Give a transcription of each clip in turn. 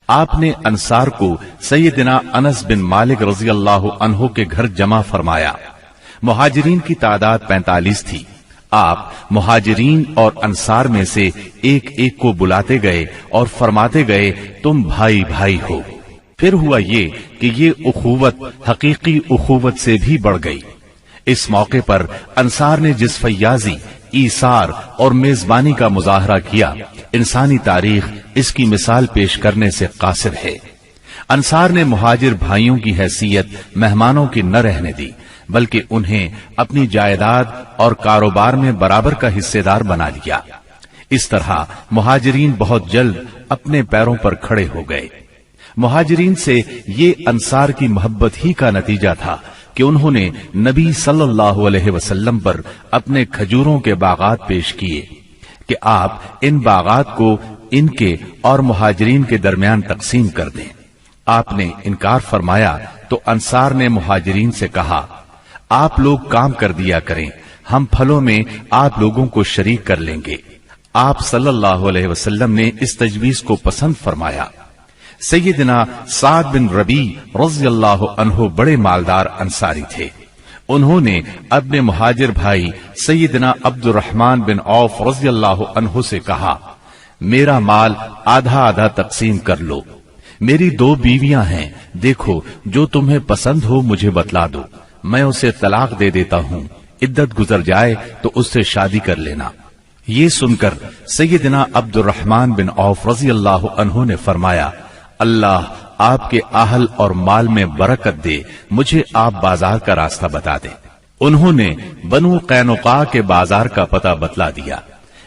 آپ نے انصار کو سیدنا انس بن مالک رضی اللہ عنہ کے گھر جمع فرمایا۔ مہاجرین کی تعداد 45 تھی۔ آپ مہاجرین اور انصار میں سے ایک ایک کو بلاتے گئے اور فرماتے گئے تم بھائی بھائی ہو۔ پھر ہوا یہ کہ یہ اخوت حقیقی اخوت سے بھی بڑھ گئی۔ اس موقع پر انصار نے جس فیاضی، ایثار اور میزبانی کا مظاہرہ کیا، انسانی تاریخ اس کی مثال پیش کرنے سے قاصر ہے۔ انصار نے مہاجر بھائیوں کی حیثیت مہمانوں کی نہ رہنے دی، بلکہ انہیں اپنی جائیداد اور کاروبار میں برابر کا حصے دار بنا لیا۔ اس طرح مہاجرین بہت جلد اپنے پیروں پر کھڑے ہو گئے۔ مہاجرین سے یہ انصار کی محبت ہی کا نتیجہ تھا کہ انہوں نے نبی صلی اللہ علیہ وسلم پر اپنے کھجوروں کے باغات پیش کیے کہ آپ ان باغات کو ان کے اور مہاجرین کے درمیان تقسیم کر دیں۔ آپ نے انکار فرمایا تو انصار نے مہاجرین سے کہا آپ لوگ کام کر دیا کریں، ہم پھلوں میں آپ لوگوں کو شریک کر لیں گے۔ آپ صلی اللہ علیہ وسلم نے اس تجویز کو پسند فرمایا۔ سیدنا سعد بن ربیع رضی اللہ عنہ بڑے مالدار انصاری تھے۔ انہوں نے اپنے مہاجر بھائی سیدنا عبد الرحمن بن عوف رضی اللہ عنہ سے کہا میرا مال آدھا آدھا تقسیم کر لو، میری 2 بیویاں ہیں، دیکھو جو تمہیں پسند ہو مجھے بتلا دو، میں اسے طلاق دے دیتا ہوں، عدت گزر جائے تو اس سے شادی کر لینا۔ یہ سن کر سیدنا عبد الرحمن بن عوف رضی اللہ عنہ نے فرمایا اللہ آپ کے اہل اور مال میں برکت دے، مجھے آپ بازار کا راستہ بتا دیں۔ انہوں نے بنو قینقاع کے بازار کا پتہ بتلا دیا۔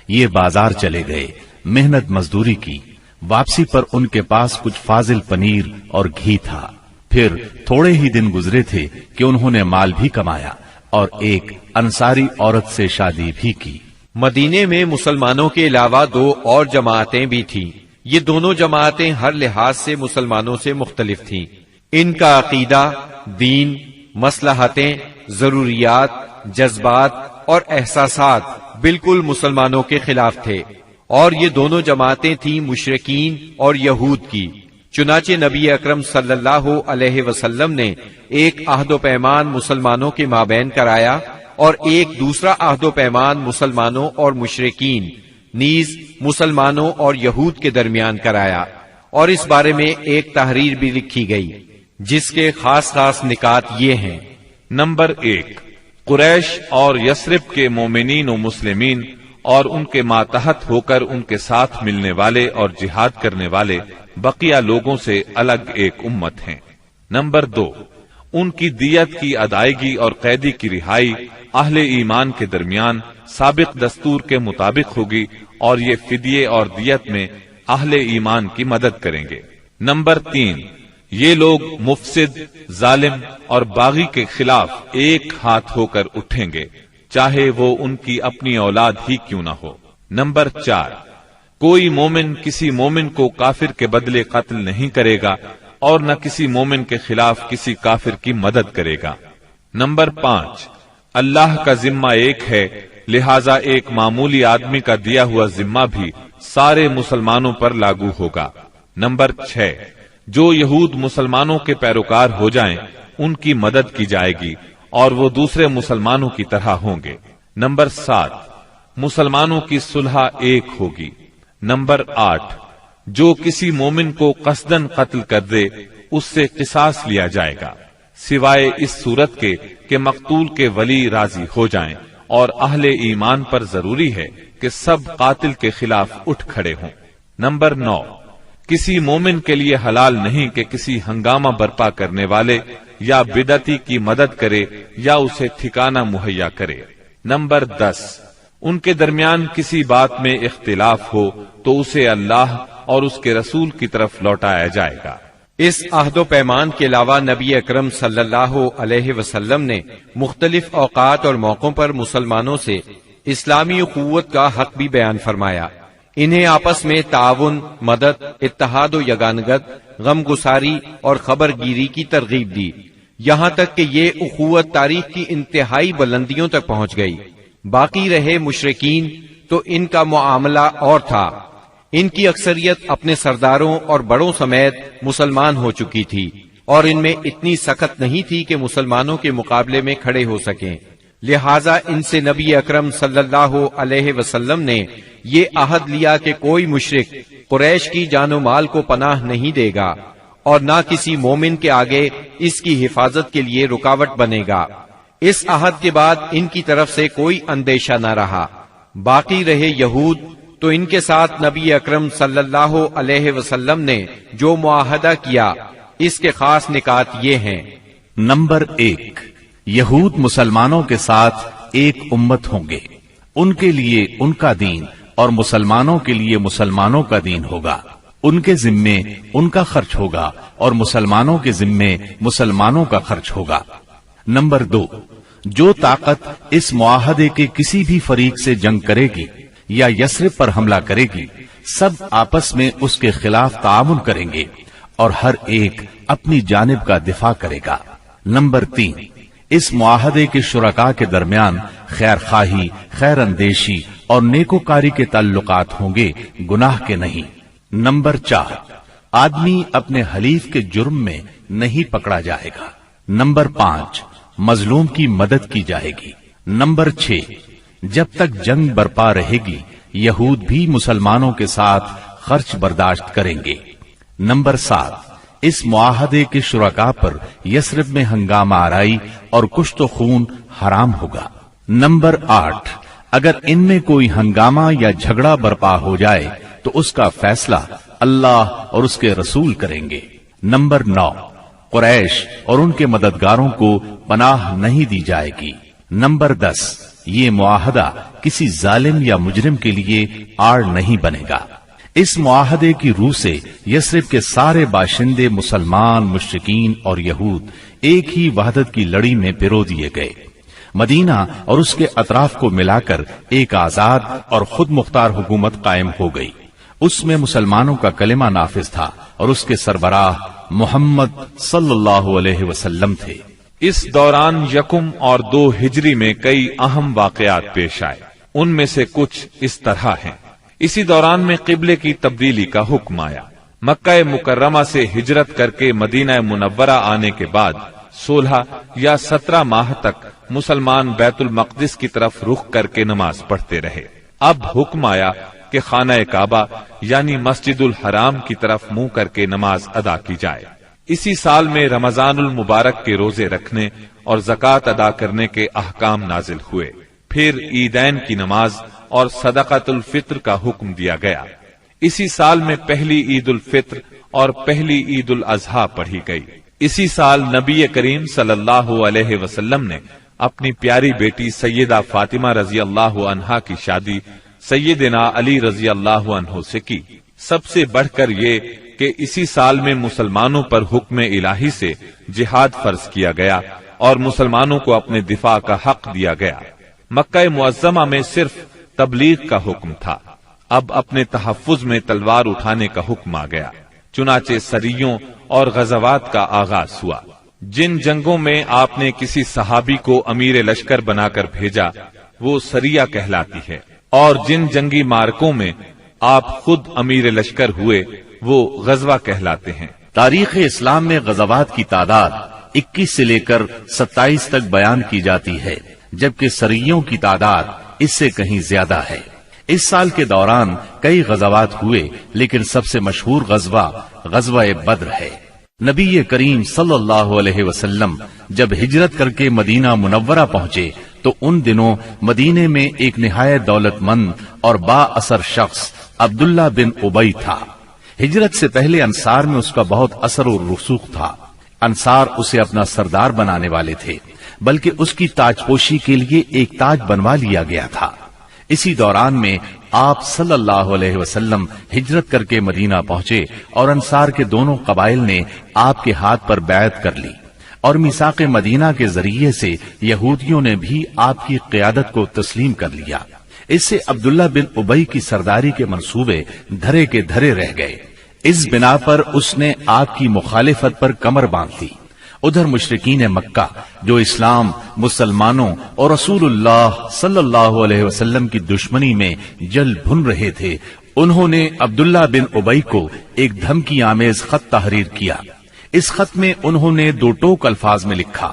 یہ بازار چلے گئے، محنت مزدوری کی، واپسی پر ان کے پاس کچھ فاضل پنیر اور گھی تھا۔ پھر تھوڑے ہی دن گزرے تھے کہ انہوں نے مال بھی کمایا اور ایک انصاری عورت سے شادی بھی کی۔ مدینے میں مسلمانوں کے علاوہ 2 اور جماعتیں بھی تھیں۔ یہ دونوں جماعتیں ہر لحاظ سے مسلمانوں سے مختلف تھیں۔ ان کا عقیدہ، دین، مصلحتیں، ضروریات، جذبات اور احساسات بالکل مسلمانوں کے خلاف تھے، اور یہ دونوں جماعتیں تھیں مشرکین اور یہود کی۔ چنانچہ نبی اکرم صلی اللہ علیہ وسلم نے ایک عہد و پیمان مسلمانوں کے مابین کرایا اور ایک دوسرا عہد و پیمان مسلمانوں اور مشرکین نیز مسلمانوں اور یہود کے درمیان کرایا، اور اس بارے میں ایک تحریر بھی لکھی گئی جس کے خاص خاص نکات یہ ہیں۔ نمبر 1، قریش اور یثرب کے مومنین و مسلمین اور ان کے ماتحت ہو کر ان کے ساتھ ملنے والے اور جہاد کرنے والے بقیہ لوگوں سے الگ ایک امت ہیں۔ نمبر 2، ان کی دیت کی ادائیگی اور قیدی کی رہائی اہل ایمان کے درمیان سابق دستور کے مطابق ہوگی، اور یہ فدیے اور دیت میں اہل ایمان کی مدد کریں گے۔ نمبر 3، یہ لوگ مفسد، ظالم اور باغی کے خلاف ایک ہاتھ ہو کر اٹھیں گے، چاہے وہ ان کی اپنی اولاد ہی کیوں نہ ہو۔ نمبر 4، کوئی مومن کسی مومن کو کافر کے بدلے قتل نہیں کرے گا اور نہ کسی مومن کے خلاف کسی کافر کی مدد کرے گا۔ نمبر 5، اللہ کا ذمہ ایک ہے، لہذا ایک معمولی آدمی کا دیا ہوا ذمہ بھی سارے مسلمانوں پر لاگو ہوگا۔ نمبر 6، جو یہود مسلمانوں کے پیروکار ہو جائیں ان کی مدد کی جائے گی اور وہ دوسرے مسلمانوں کی طرح ہوں گے۔ نمبر 7، مسلمانوں کی صلح ایک ہوگی۔ نمبر 8، جو کسی مومن کو قصدن قتل کر دے اس سے قصاص لیا جائے گا، سوائے اس صورت کے کہ مقتول کے ولی راضی ہو جائیں، اور اہل ایمان پر ضروری ہے کہ سب قاتل کے خلاف اٹھ کھڑے ہوں۔ نمبر 9، کسی مومن کے لیے حلال نہیں کہ کسی ہنگامہ برپا کرنے والے یا بدعتی کی مدد کرے یا اسے ٹھکانہ مہیا کرے۔ نمبر 10، ان کے درمیان کسی بات میں اختلاف ہو تو اسے اللہ اور اس کے رسول کی طرف لوٹایا جائے گا۔ اس عہد و پیمان کے علاوہ نبی اکرم صلی اللہ علیہ وسلم نے مختلف اوقات اور موقعوں پر مسلمانوں سے اسلامی اخوت کا حق بھی بیان فرمایا۔ انہیں آپس میں تعاون، مدد، اتحاد و یگانگت، غم گساری اور خبر گیری کی ترغیب دی، یہاں تک کہ یہ اخوت تاریخ کی انتہائی بلندیوں تک پہنچ گئی۔ باقی رہے مشرکین تو ان کا معاملہ اور تھا۔ ان کی اکثریت اپنے سرداروں اور بڑوں سمیت مسلمان ہو چکی تھی اور ان میں اتنی سخت نہیں تھی کہ مسلمانوں کے مقابلے میں کھڑے ہو سکیں، لہٰذا ان سے نبی اکرم صلی اللہ علیہ وسلم نے یہ عہد لیا کہ کوئی مشرک قریش کی جان و مال کو پناہ نہیں دے گا اور نہ کسی مومن کے آگے اس کی حفاظت کے لیے رکاوٹ بنے گا۔ اس عہد کے بعد ان کی طرف سے کوئی اندیشہ نہ رہا۔ باقی رہے یہود، تو ان کے ساتھ نبی اکرم صلی اللہ علیہ وسلم نے جو معاہدہ کیا اس کے خاص نکات یہ ہیں۔ نمبر 1، یہود مسلمانوں کے ساتھ ایک امت ہوں گے، ان کے لیے ان کا دین اور مسلمانوں کے لیے مسلمانوں کا دین ہوگا، ان کے ذمے ان کا خرچ ہوگا اور مسلمانوں کے ذمے مسلمانوں کا خرچ ہوگا۔ نمبر 2، جو طاقت اس معاہدے کے کسی بھی فریق سے جنگ کرے گی یا یثرب پر حملہ کرے گی، سب آپس میں اس کے خلاف تعاون کریں گے اور ہر ایک اپنی جانب کا دفاع کرے گا۔ نمبر 3، اس معاہدے کے شرکاء کے درمیان خیر خواہی، خیر اندیشی اور نیکوکاری کے تعلقات ہوں گے، گناہ کے نہیں۔ نمبر 4، آدمی اپنے حلیف کے جرم میں نہیں پکڑا جائے گا۔ نمبر 5، مظلوم کی مدد کی جائے گی۔ نمبر 6، جب تک جنگ برپا رہے گی یہود بھی مسلمانوں کے ساتھ خرچ برداشت کریں گے۔ نمبر 7، اس معاہدے کے شرکاء پر یثرب میں ہنگامہ آرائی اور کشت و خون حرام ہوگا۔ نمبر 8، اگر ان میں کوئی ہنگامہ یا جھگڑا برپا ہو جائے تو اس کا فیصلہ اللہ اور اس کے رسول کریں گے۔ نمبر 9، قریش اور ان کے مددگاروں کو پناہ نہیں دی جائے گی۔ نمبر 10، یہ معاہدہ کسی ظالم یا مجرم کے لیے آڑ نہیں بنے گا۔ اس معاہدے کی روح سے یثرب کے سارے باشندے مسلمان، مشرکین اور یہود ایک ہی وحدت کی لڑی میں پرو دیے گئے۔ مدینہ اور اس کے اطراف کو ملا کر ایک آزاد اور خود مختار حکومت قائم ہو گئی۔ اس میں مسلمانوں کا کلمہ نافذ تھا اور اس کے سربراہ محمد صلی اللہ علیہ وسلم تھے۔ اس دوران 1 اور 2 ہجری میں کئی اہم واقعات پیش آئے، ان میں سے کچھ اس طرح ہیں۔ اسی دوران میں قبلے کی تبدیلی کا حکم آیا۔ مکہ مکرمہ سے ہجرت کر کے مدینہ منورہ آنے کے بعد 16 یا 17 ماہ تک مسلمان بیت المقدس کی طرف رخ کر کے نماز پڑھتے رہے۔ اب حکم آیا کہ خانہ کعبہ یعنی مسجد الحرام کی طرف منہ کر کے نماز ادا کی جائے۔ اسی سال میں رمضان المبارک کے روزے رکھنے اور زکوٰۃ ادا کرنے کے احکام نازل ہوئے۔ پھر عیدین کی نماز اور صدقۃ الفطر کا حکم دیا گیا۔ اسی سال میں پہلی عید الفطر اور پہلی عید الاضحیٰ پڑھی گئی۔ اسی سال نبی کریم صلی اللہ علیہ وسلم نے اپنی پیاری بیٹی سیدہ فاطمہ رضی اللہ عنہا کی شادی سیدنا علی رضی اللہ عنہ سے کی۔ سب سے بڑھ کر یہ کہ اسی سال میں مسلمانوں پر حکم الہی سے جہاد فرض کیا گیا اور مسلمانوں کو اپنے دفاع کا حق دیا گیا۔ مکہ معظمہ میں صرف تبلیغ کا حکم تھا، اب اپنے تحفظ میں تلوار اٹھانے کا حکم آ گیا۔ چنانچہ سریوں اور غزوات کا آغاز ہوا۔ جن جنگوں میں آپ نے کسی صحابی کو امیر لشکر بنا کر بھیجا وہ سریہ کہلاتی ہے، اور جن جنگی مارکوں میں آپ خود امیر لشکر ہوئے وہ غزوہ کہلاتے ہیں۔ تاریخ اسلام میں غزوات کی تعداد 21 سے لے کر 27 تک بیان کی جاتی ہے، جبکہ سریوں کی تعداد اس سے کہیں زیادہ ہے۔ اس سال کے دوران کئی غزوات ہوئے، لیکن سب سے مشہور غزوہ بدر ہے۔ نبی کریم صلی اللہ علیہ وسلم جب ہجرت کر کے مدینہ منورہ پہنچے تو ان دنوں مدینے میں ایک نہایت دولت مند اور با اثر شخص عبداللہ بن ابی تھا۔ ہجرت سے پہلے انصار میں اس کا بہت اثر و رسوخ تھا۔ انصار اسے اپنا سردار بنانے والے تھے، بلکہ اس کی تاج پوشی کے لیے ایک تاج بنوا لیا گیا تھا۔ اسی دوران میں آپ صلی اللہ علیہ وسلم ہجرت کر کے مدینہ پہنچے اور انصار کے دونوں قبائل نے آپ کے ہاتھ پر بیعت کر لی، اور میثاق مدینہ کے ذریعے سے یہودیوں نے بھی آپ کی قیادت کو تسلیم کر لیا۔ اس سے عبداللہ بن ابی کی سرداری کے منصوبے دھرے کے دھرے رہ گئے۔ اس بنا پر اس نے آپ کی مخالفت پر کمر باندھ لی۔ ادھر مشرکین مکہ جو اسلام، مسلمانوں اور رسول اللہ صلی اللہ علیہ وسلم کی دشمنی میں جل بھن رہے تھے، انہوں نے عبداللہ بن ابی کو ایک دھمکی آمیز خط تحریر کیا۔ اس خط میں انہوں نے 2 ٹوک الفاظ میں لکھا،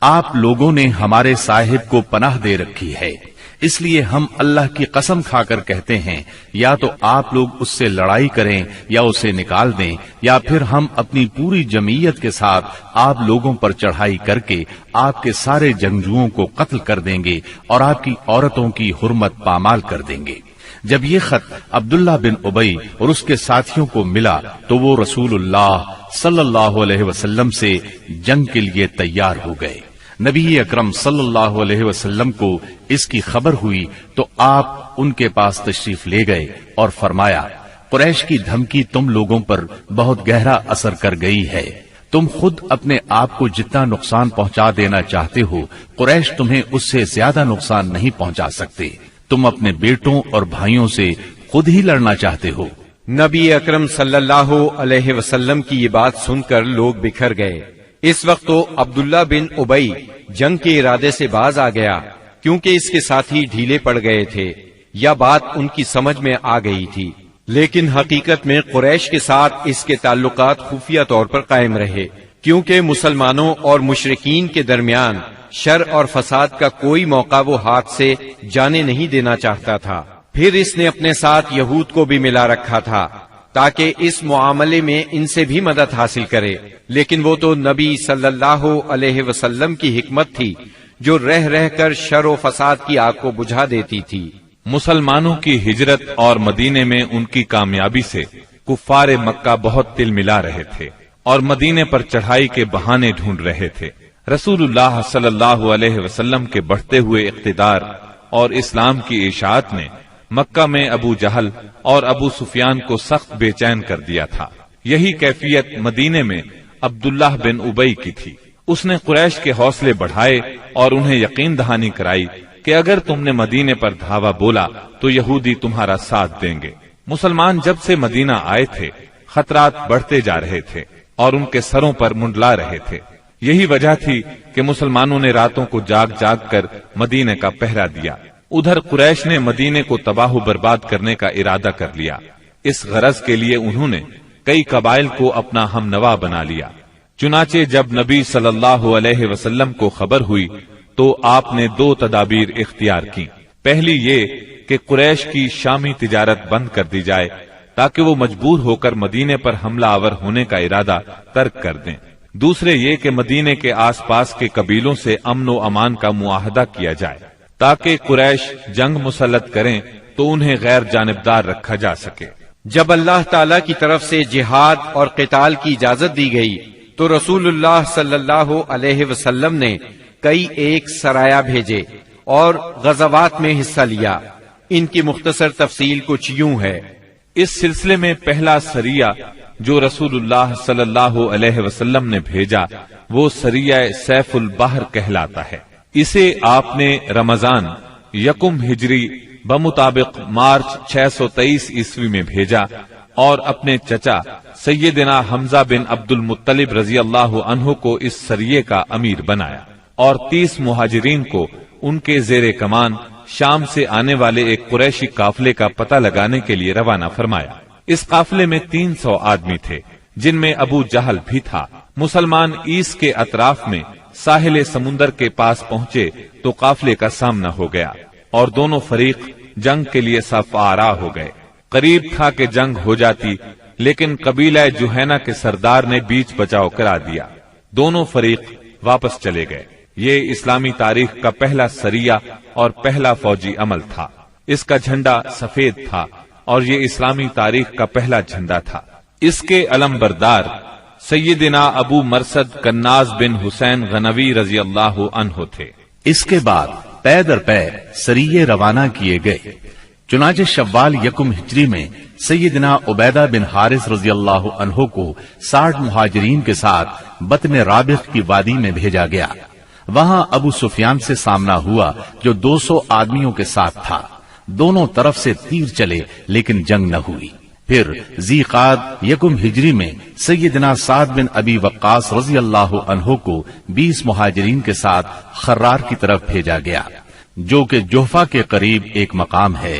آپ لوگوں نے ہمارے صاحب کو پناہ دے رکھی ہے، اس لیے ہم اللہ کی قسم کھا کر کہتے ہیں یا تو آپ لوگ اس سے لڑائی کریں یا اسے نکال دیں، یا پھر ہم اپنی پوری جمعیت کے ساتھ آپ لوگوں پر چڑھائی کر کے آپ کے سارے جنگجوؤں کو قتل کر دیں گے اور آپ کی عورتوں کی حرمت پامال کر دیں گے۔ جب یہ خط عبداللہ بن ابی اور اس کے ساتھیوں کو ملا تو وہ رسول اللہ صلی اللہ علیہ وسلم سے جنگ کے لیے تیار ہو گئے۔ نبی اکرم صلی اللہ علیہ وسلم کو اس کی خبر ہوئی تو آپ ان کے پاس تشریف لے گئے اور فرمایا، قریش کی دھمکی تم لوگوں پر بہت گہرا اثر کر گئی ہے، تم خود اپنے آپ کو جتنا نقصان پہنچا دینا چاہتے ہو قریش تمہیں اس سے زیادہ نقصان نہیں پہنچا سکتے، تم اپنے بیٹوں اور بھائیوں سے خود ہی لڑنا چاہتے ہو۔ نبی اکرم صلی اللہ علیہ وسلم کی یہ بات سن کر لوگ بکھر گئے۔ اس وقت تو عبداللہ بن ابی جنگ کے ارادے سے باز آ گیا، کیونکہ اس کے ساتھی ڈھیلے پڑ گئے تھے یا بات ان کی سمجھ میں آ گئی تھی، لیکن حقیقت میں قریش کے ساتھ اس کے تعلقات خفیہ طور پر قائم رہے، کیونکہ مسلمانوں اور مشرکین کے درمیان شر اور فساد کا کوئی موقع وہ ہاتھ سے جانے نہیں دینا چاہتا تھا۔ پھر اس نے اپنے ساتھ یہود کو بھی ملا رکھا تھا تاکہ اس معاملے میں ان سے بھی مدد حاصل کرے، لیکن وہ تو نبی صلی اللہ علیہ وسلم کی حکمت تھی جو رہ رہ کر شر و فساد کی آگ کو بجھا دیتی تھی۔ مسلمانوں کی ہجرت اور مدینے میں ان کی کامیابی سے کفار مکہ بہت تل ملا رہے تھے اور مدینے پر چڑھائی کے بہانے ڈھونڈ رہے تھے۔ رسول اللہ صلی اللہ علیہ وسلم کے بڑھتے ہوئے اقتدار اور اسلام کی اشاعت نے مکہ میں ابو جہل اور ابو سفیان کو سخت بے چین کر دیا تھا۔ یہی کیفیت مدینے میں عبداللہ بن ابی کی تھی۔ اس نے قریش کے حوصلے بڑھائے اور انہیں یقین دہانی کرائی کہ اگر تم نے مدینے پر دھاوا بولا تو یہودی تمہارا ساتھ دیں گے۔ مسلمان جب سے مدینہ آئے تھے خطرات بڑھتے جا رہے تھے اور ان کے سروں پر منڈلا رہے تھے۔ یہی وجہ تھی کہ مسلمانوں نے راتوں کو جاگ جاگ کر مدینے کا پہرا دیا۔ ادھر قریش نے مدینے کو تباہ و برباد کرنے کا ارادہ کر لیا۔ اس غرض کے لیے انہوں نے کئی قبائل کو اپنا ہم نوا بنا لیا۔ چنانچہ جب نبی صلی اللہ علیہ وسلم کو خبر ہوئی تو آپ نے 2 تدابیر اختیار کی۔ پہلی یہ کہ قریش کی شامی تجارت بند کر دی جائے تاکہ وہ مجبور ہو کر مدینے پر حملہ آور ہونے کا ارادہ ترک کر دیں۔ دوسرے یہ کہ مدینے کے آس پاس کے قبیلوں سے امن و امان کا معاہدہ کیا جائے تاکہ قریش جنگ مسلط کریں تو انہیں غیر جانبدار رکھا جا سکے۔ جب اللہ تعالی کی طرف سے جہاد اور قتال کی اجازت دی گئی تو رسول اللہ صلی اللہ علیہ وسلم نے کئی ایک سرایا بھیجے اور غزوات میں حصہ لیا۔ ان کی مختصر تفصیل کچھ یوں ہے۔ اس سلسلے میں پہلا سریہ جو رسول اللہ صلی اللہ علیہ وسلم نے بھیجا وہ سریہ سیف البحر کہلاتا ہے۔ اسے آپ نے رمضان 1 ہجری بمطابق مارچ 623 عیسوی میں بھیجا اور اپنے چچا سیدنا حمزہ بن عبد المطلب رضی اللہ عنہ کو اس سریے کا امیر بنایا اور 30 مہاجرین کو ان کے زیر کمان شام سے آنے والے ایک قریشی قافلے کا پتہ لگانے کے لیے روانہ فرمایا۔ اس قافلے میں 300 آدمی تھے جن میں ابو جہل بھی تھا۔ مسلمان ایس کے اطراف میں ساحل سمندر کے پاس پہنچے تو قافلے کا سامنا ہو گیا اور دونوں فریق جنگ کے لیے صف آرا ہو گئے۔ قریب تھا کہ جنگ ہو جاتی لیکن قبیلہ جوہینا کے سردار نے بیچ بچاؤ کرا دیا۔ دونوں فریق واپس چلے گئے۔ یہ اسلامی تاریخ کا پہلا سریہ اور پہلا فوجی عمل تھا۔ اس کا جھنڈا سفید تھا اور یہ اسلامی تاریخ کا پہلا جھنڈا تھا۔ اس کے علم بردار سیدنا ابو مرصد کناز بن حسین غنوی رضی اللہ عنہ تھے۔ اس کے بعد پے در پے سریے روانہ کیے گئے۔ چنانچہ شوال 1 ہجری میں سیدنا عبیدہ بن حارث رضی اللہ عنہ کو 60 مہاجرین کے ساتھ بطن رابغ کی وادی میں بھیجا گیا۔ وہاں ابو سفیان سے سامنا ہوا جو 200 آدمیوں کے ساتھ تھا۔ دونوں طرف سے تیر چلے لیکن جنگ نہ ہوئی۔ پھر ذی قعد 1 ہجری میں سیدنا سعد بن ابی وقاص رضی اللہ عنہ کو 20 مہاجرین کے ساتھ خرار کی طرف بھیجا گیا جو کہ جوفا کے قریب ایک مقام ہے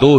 2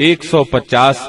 150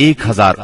1000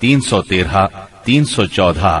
313, 314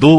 2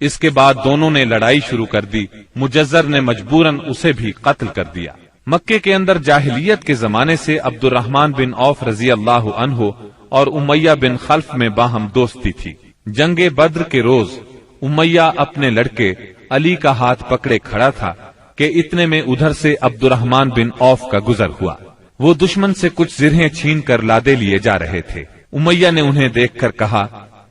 اس کے بعد دونوں نے لڑائی شروع کر دی. مجزر نے مجبوراً اسے بھی قتل کر دیا. مکے کے اندر جاہلیت کے زمانے سے عبد الرحمن بن عوف رضی اللہ عنہ اور امیہ بن خلف میں باہم دوستی تھی. جنگ بدر کے روز امیہ اپنے لڑکے علی کا ہاتھ پکڑے کھڑا تھا کہ اتنے میں ادھر سے عبد الرحمن بن عوف کا گزر ہوا. وہ دشمن سے کچھ زرہیں چھین کر لادے لیے جا رہے تھے. امیہ نے انہیں دیکھ کر کہا،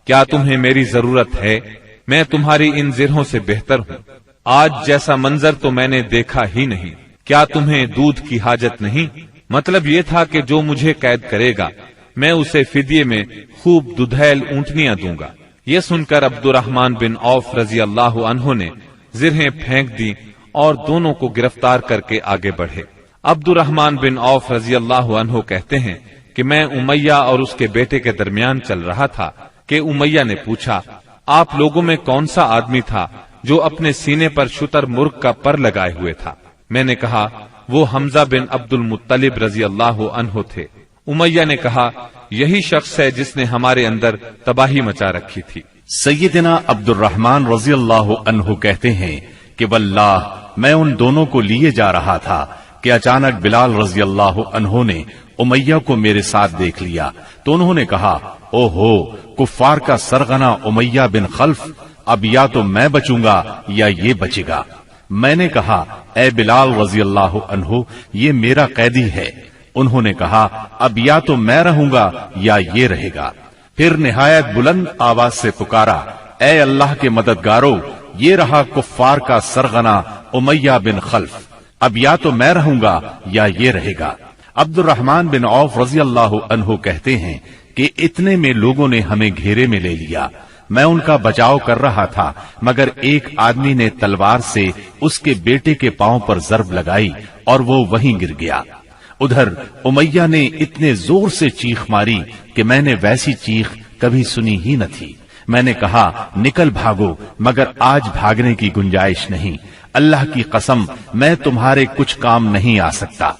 کیا تمہیں میری ضرورت ہے؟ میں تمہاری ان زرہوں سے بہتر ہوں. آج جیسا منظر تو میں نے دیکھا ہی نہیں. کیا تمہیں دودھ کی حاجت نہیں؟ مطلب یہ تھا کہ جو مجھے قید کرے گا میں اسے فدیے میں خوب ددھیل اونٹنیاں دوں گا. یہ سن کر عبد الرحمن بن عوف رضی اللہ عنہ نے زرہیں پھینک دی اور دونوں کو گرفتار کر کے آگے بڑھے. عبد الرحمن بن عوف رضی اللہ عنہ کہتے ہیں کہ میں امیہ اور اس کے بیٹے کے درمیان چل رہا تھا کہ امیہ نے پوچھا، آپ لوگوں میں کون سا آدمی تھا جو اپنے سینے پر شتر مرغ کا پر لگائے ہوئے تھا؟ میں نے کہا وہ حمزہ بن عبد المطلب رضی اللہ عنہ تھے. امیہ نے کہا یہی شخص ہے جس نے ہمارے اندر تباہی مچا رکھی تھی. سیدنا عبد الرحمن رضی اللہ عنہ کہتے ہیں کہ واللہ میں ان دونوں کو لیے جا رہا تھا کہ اچانک بلال رضی اللہ عنہ نے امیہ کو میرے ساتھ دیکھ لیا تو انہوں نے کہا، او ہو کفار کا سرغنہ امیہ بن خلف، اب یا تو میں بچوں گا یا یہ بچے گا. میں نے کہا اے بلال رضی اللہ عنہ یہ میرا قیدی ہے. انہوں نے کہا اب یا تو میں رہوں گا یا یہ رہے گا. پھر نہایت بلند آواز سے پکارا، اے اللہ کے مددگارو، یہ رہا کفار کا سرغنہ امیہ بن خلف، اب یا تو میں رہوں گا یا یہ رہے گا. عبد الرحمن بن عوف رضی اللہ عنہ کہتے ہیں کہ اتنے میں لوگوں نے ہمیں گھیرے میں لے لیا. میں ان کا بچاؤ کر رہا تھا مگر ایک آدمی نے تلوار سے اس کے بیٹے کے پاؤں پر ضرب لگائی اور وہ وہیں گر گیا. ادھر امیہ نے اتنے زور سے چیخ ماری کہ میں نے ویسی چیخ کبھی سنی ہی نہ تھی. میں نے کہا نکل بھاگو، مگر آج بھاگنے کی گنجائش نہیں. اللہ کی قسم میں تمہارے کچھ کام نہیں آ سکتا.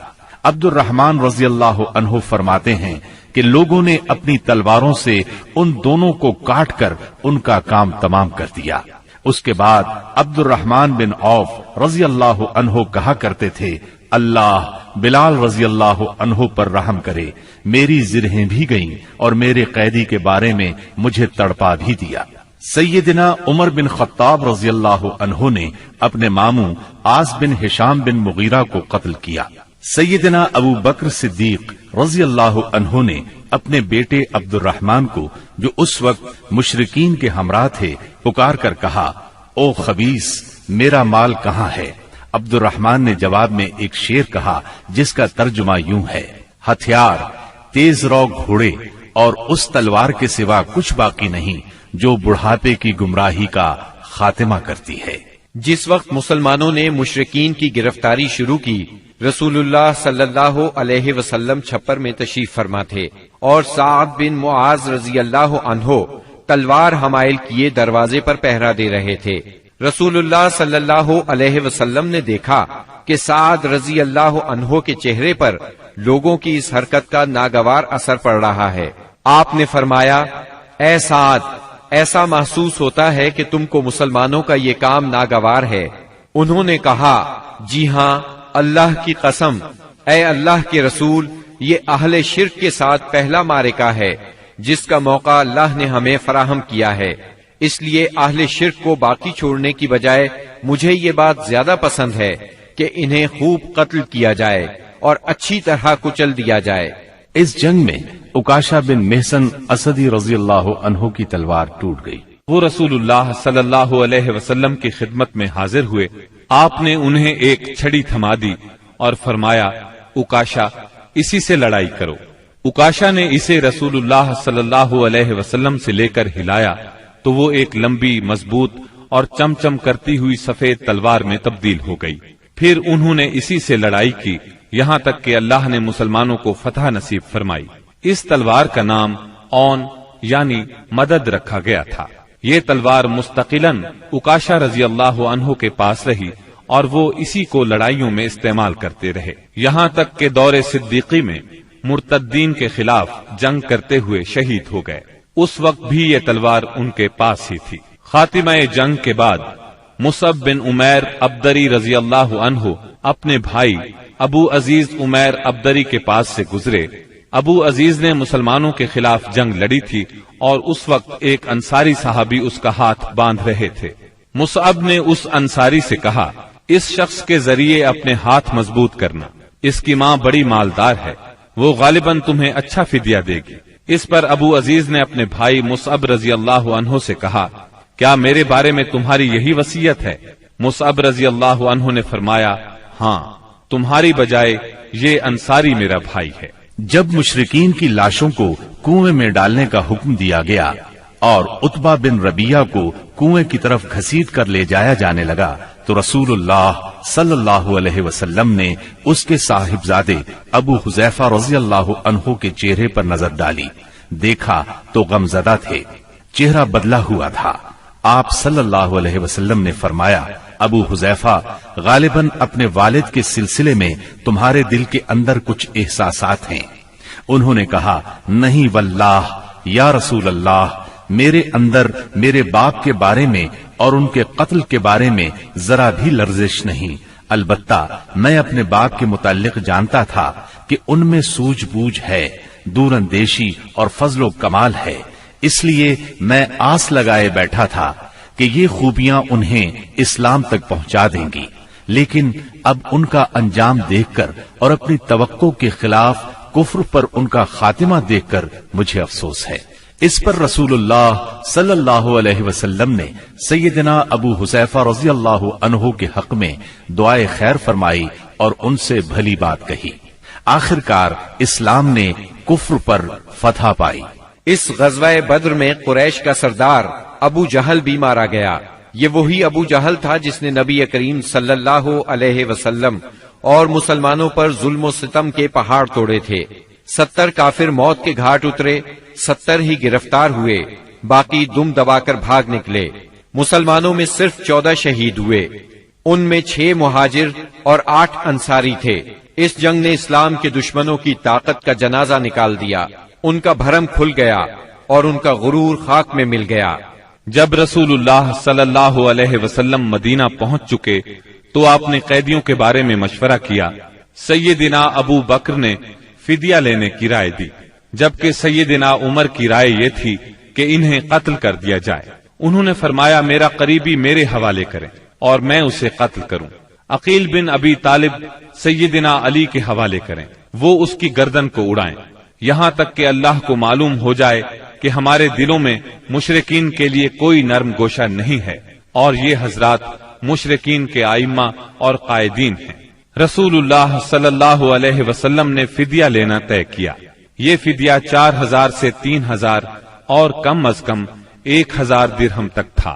عبد الرحمن رضی اللہ عنہ فرماتے ہیں کہ لوگوں نے اپنی تلواروں سے ان دونوں کو کاٹ کر ان کا کام تمام کر دیا. اس کے بعد عبد الرحمن بن عوف رضی اللہ عنہ کہا کرتے تھے، اللہ بلال رضی اللہ عنہ پر رحم کرے، میری زرہیں بھی گئیں اور میرے قیدی کے بارے میں مجھے تڑپا بھی دیا. سیدنا عمر بن خطاب رضی اللہ عنہ نے اپنے ماموں عاص بن ہشام بن مغیرہ کو قتل کیا. سیدنا ابو بکر صدیق رضی اللہ عنہ نے اپنے بیٹے عبد الرحمن کو جو اس وقت مشرکین کے ہمراہ تھے پکار کر کہا، او خبیث میرا مال کہاں ہے؟ عبد الرحمن نے جواب میں ایک شعر کہا جس کا ترجمہ یوں ہے، ہتھیار تیز رو گھوڑے اور اس تلوار کے سوا کچھ باقی نہیں جو بڑھاپے کی گمراہی کا خاتمہ کرتی ہے. جس وقت مسلمانوں نے مشرکین کی گرفتاری شروع کی، رسول اللہ صلی اللہ علیہ وسلم چھپر میں تشریف فرما تھے اور سعد بن معاذ رضی اللہ عنہ تلوار حمائل کیے دروازے پر پہرا دے رہے تھے. رسول اللہ صلی اللہ علیہ وسلم نے دیکھا کہ سعد رضی اللہ عنہ کے چہرے پر لوگوں کی اس حرکت کا ناگوار اثر پڑ رہا ہے. آپ نے فرمایا، اے سعد، ایسا محسوس ہوتا ہے کہ تم کو مسلمانوں کا یہ کام ناگوار ہے. انہوں نے کہا، جی ہاں اللہ کی قسم، اے اللہ کے رسول، یہ اہل شرک کے ساتھ پہلا معرکہ ہے جس کا موقع اللہ نے ہمیں فراہم کیا ہے. اس لیے اہل شرک کو باقی چھوڑنے کی بجائے مجھے یہ بات زیادہ پسند ہے کہ انہیں خوب قتل کیا جائے اور اچھی طرح کچل دیا جائے. اس جنگ میں عکاشہ بن محسن اسدی رضی اللہ عنہ کی تلوار ٹوٹ گئی. وہ رسول اللہ صلی اللہ علیہ وسلم کی خدمت میں حاضر ہوئے. آپ نے انہیں ایک چھڑی تھما دی اور فرمایا، عکاشہ اسی سے لڑائی کرو. عکاشہ نے اسے رسول اللہ صلی اللہ علیہ وسلم سے لے کر ہلایا تو وہ ایک لمبی مضبوط اور چمچم کرتی ہوئی سفید تلوار میں تبدیل ہو گئی. پھر انہوں نے اسی سے لڑائی کی یہاں تک کہ اللہ نے مسلمانوں کو فتح نصیب فرمائی. اس تلوار کا نام اون یعنی مدد رکھا گیا تھا. یہ تلوار مستقلاً عکاشہ رضی اللہ عنہ کے پاس رہی اور وہ اسی کو لڑائیوں میں استعمال کرتے رہے یہاں تک کہ دور صدیقی میں مرتدین کے خلاف جنگ کرتے ہوئے شہید ہو گئے. اس وقت بھی یہ تلوار ان کے پاس ہی تھی. خاتمہ جنگ کے بعد مصعب بن عمیر ابدری رضی اللہ عنہ اپنے بھائی ابو عزیز عمیر ابدری کے پاس سے گزرے۔ ابو عزیز نے مسلمانوں کے خلاف جنگ لڑی تھی اور اس وقت ایک انصاری صحابی اس کا ہاتھ باندھ رہے تھے۔ مصعب نے اس انصاری سے کہا، اس شخص کے ذریعے اپنے ہاتھ مضبوط کرنا، اس کی ماں بڑی مالدار ہے، وہ غالباً تمہیں اچھا فدیہ دے گی۔ اس پر ابو عزیز نے اپنے بھائی مصعب رضی اللہ عنہ سے کہا، کیا میرے بارے میں تمہاری یہی وصیت ہے؟ مصعب رضی اللہ عنہ نے فرمایا، ہاں، تمہاری بجائے یہ انصاری میرا بھائی ہے۔ جب مشرکین کی لاشوں کو کنویں میں ڈالنے کا حکم دیا گیا اور عتبہ بن ربیعہ کو کنویں کی طرف گھسیٹ کر لے جایا جانے لگا تو رسول اللہ صلی اللہ علیہ وسلم نے اس کے صاحبزادے ابو حذیفہ رضی اللہ عنہ کے چہرے پر نظر ڈالی، دیکھا تو غمزدہ تھے، چہرہ بدلا ہوا تھا۔ آپ صلی اللہ علیہ وسلم نے فرمایا، ابو حذیفہ، غالباً اپنے والد کے سلسلے میں تمہارے دل کے اندر کچھ احساسات ہیں۔ انہوں نے کہا، نہیں واللہ یا رسول اللہ، میرے اندر میرے باپ کے بارے میں اور ان کے قتل کے بارے میں ذرا بھی لرزش نہیں، البتہ میں اپنے باپ کے متعلق جانتا تھا کہ ان میں سوجھ بوجھ ہے، دور اندیشی اور فضل و کمال ہے، اس لیے میں آس لگائے بیٹھا تھا کہ یہ خوبیاں انہیں اسلام تک پہنچا دیں گی، لیکن اب ان کا انجام دیکھ کر اور اپنی توقع کے خلاف کفر پر ان کا خاتمہ دیکھ کر مجھے افسوس ہے۔ اس پر رسول اللہ صلی اللہ علیہ وسلم نے سیدنا ابو حذیفہ رضی اللہ عنہ کے حق میں دعائے خیر فرمائی اور ان سے بھلی بات کہی۔ آخر کار اسلام نے کفر پر فتح پائی۔ اس غزوہ بدر میں قریش کا سردار ابو جہل بھی مارا گیا۔ یہ وہی ابو جہل تھا جس نے نبی کریم صلی اللہ علیہ وسلم اور مسلمانوں پر ظلم و ستم کے پہاڑ توڑے تھے۔ 70 کافر موت کے گھاٹ اترے، 70 ہی گرفتار ہوئے، باقی دم دبا کر بھاگ نکلے۔ مسلمانوں میں صرف 14 شہید ہوئے، ان میں 6 مہاجر اور 8 انصاری تھے۔ اس جنگ نے اسلام کے دشمنوں کی طاقت کا جنازہ نکال دیا، ان کا بھرم کھل گیا اور ان کا غرور خاک میں مل گیا۔ جب رسول اللہ صلی اللہ علیہ وسلم مدینہ پہنچ چکے تو آپ نے قیدیوں کے بارے میں مشورہ کیا۔ سیدنا ابو بکر نے فدیہ لینے کی رائے دی، جبکہ سیدنا عمر کی رائے یہ تھی کہ انہیں قتل کر دیا جائے۔ انہوں نے فرمایا، میرا قریبی میرے حوالے کریں اور میں اسے قتل کروں۔ عقیل بن ابی طالب سیدنا علی کے حوالے کریں، وہ اس کی گردن کو اڑائیں، یہاں تک کہ اللہ کو معلوم ہو جائے کہ ہمارے دلوں میں مشرکین کے لیے کوئی نرم گوشہ نہیں ہے، اور یہ حضرات مشرکین کے ائمہ اور قائدین ہیں۔ رسول اللہ صلی اللہ علیہ وسلم نے فدیہ لینا طے کیا۔ یہ فدیہ 4000 سے 3000 اور کم از کم 1000 درہم تک تھا،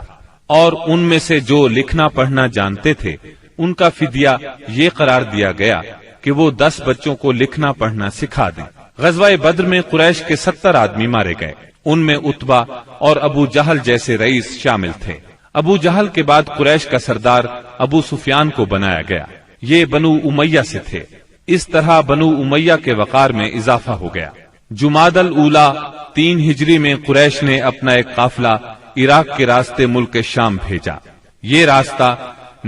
اور ان میں سے جو لکھنا پڑھنا جانتے تھے ان کا فدیہ یہ قرار دیا گیا کہ وہ 10 بچوں کو لکھنا پڑھنا سکھا دیں۔ غزوہ بدر میں قریش کے 70 آدمی مارے گئے، ان میں عتبہ اور ابو جہل جیسے رئیس شامل تھے۔ ابو جہل کے بعد قریش کا سردار ابو سفیان کو بنایا گیا، یہ بنو امیہ سے تھے۔ اس طرح بنو امیہ کے وقار میں اضافہ ہو گیا۔ جمادی الاولیٰ 3 ہجری میں قریش نے اپنا ایک قافلہ عراق کے راستے ملک شام بھیجا۔ یہ راستہ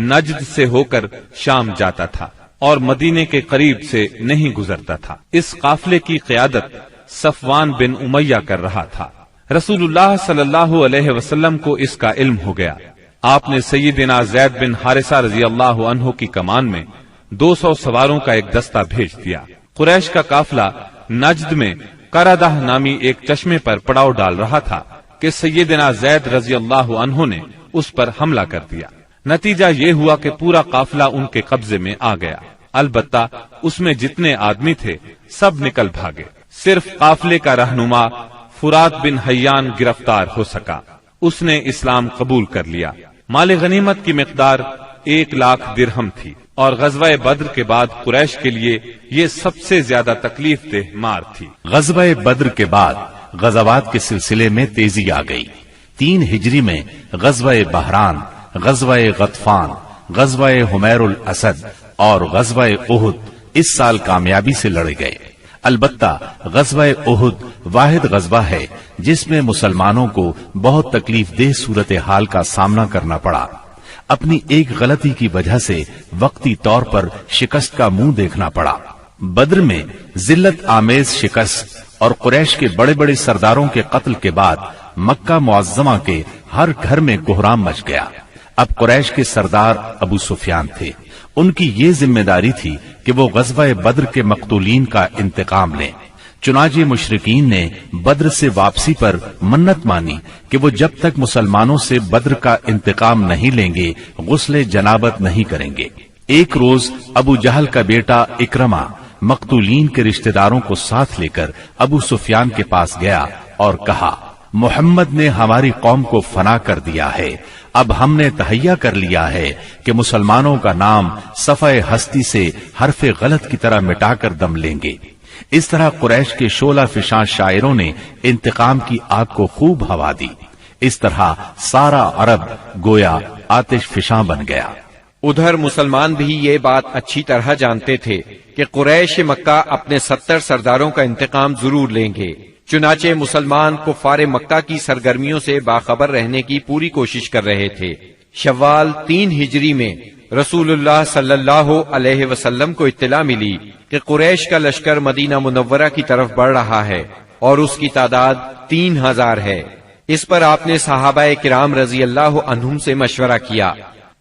نجد سے ہو کر شام جاتا تھا اور مدینے کے قریب سے نہیں گزرتا تھا۔ اس قافلے کی قیادت صفوان بن امیہ کر رہا تھا۔ رسول اللہ صلی اللہ علیہ وسلم کو اس کا علم ہو گیا۔ آپ نے سیدنا زید بن حارثہ رضی اللہ عنہ کی کمان میں 200 سواروں کا ایک دستہ بھیج دیا۔ قریش کا قافلہ نجد میں قردہ نامی ایک چشمے پر پڑاؤ ڈال رہا تھا کہ سیدنا زید رضی اللہ عنہ نے اس پر حملہ کر دیا۔ نتیجہ یہ ہوا کہ پورا قافلہ ان کے قبضے میں آ گیا، البتہ اس میں جتنے آدمی تھے سب نکل بھاگے۔ صرف قافلے کا رہنما فرات بن حیان گرفتار ہو سکا، اس نے اسلام قبول کر لیا۔ مال غنیمت کی مقدار 1,00,000 درہم تھی، اور غزوہ بدر کے بعد قریش کے لیے یہ سب سے زیادہ تکلیف دہ مار تھی۔ غزوہ بدر کے بعد غزوات کے سلسلے میں تیزی آ گئی۔ 3 ہجری میں غزوہ بحران، غزوہ غطفان، غزوہ حمیر الاسد اور غزوہ احد اس سال کامیابی سے لڑے گئے۔ البتہ غزوہ احد واحد غزوہ ہے جس میں مسلمانوں کو بہت تکلیف دہ صورتحال کا سامنا کرنا پڑا۔ اپنی ایک غلطی کی وجہ سے وقتی طور پر شکست کا منہ دیکھنا پڑا۔ بدر میں ذلت آمیز شکست اور قریش کے بڑے بڑے سرداروں کے قتل کے بعد مکہ معظمہ کے ہر گھر میں کوہرام مچ گیا۔ اب قریش کے سردار ابو سفیان تھے۔ ان کی یہ ذمہ داری تھی کہ وہ غزوہ بدر کے مقتولین کا انتقام لیں۔ چنانچہ مشرکین نے بدر سے واپسی پر منت مانی کہ وہ جب تک مسلمانوں سے بدر کا انتقام نہیں لیں گے غسل جنابت نہیں کریں گے۔ ایک روز ابو جہل کا بیٹا اکرمہ مقتولین کے رشتہ داروں کو ساتھ لے کر ابو سفیان کے پاس گیا اور کہا، محمد نے ہماری قوم کو فنا کر دیا ہے، اب ہم نے تہیا کر لیا ہے کہ مسلمانوں کا نام صفحہ ہستی سے حرف غلط کی طرح مٹا کر دم لیں گے۔ اس طرح قریش کے شعلہ فشاں شاعروں نے انتقام کی آگ کو خوب ہوا دی۔ اس طرح سارا عرب گویا آتش فشاں بن گیا۔ ادھر مسلمان بھی یہ بات اچھی طرح جانتے تھے کہ قریش مکہ اپنے 70 سرداروں کا انتقام ضرور لیں گے۔ چنانچہ مسلمان کفار مکہ کی سرگرمیوں سے باخبر رہنے کی پوری کوشش کر رہے تھے۔ شوال 3 ہجری میں رسول اللہ صلی اللہ علیہ وسلم کو اطلاع ملی کہ قریش کا لشکر مدینہ منورہ کی طرف بڑھ رہا ہے اور اس کی تعداد 3000 ہے۔ اس پر آپ نے صحابہ کرام رضی اللہ عنہم سے مشورہ کیا۔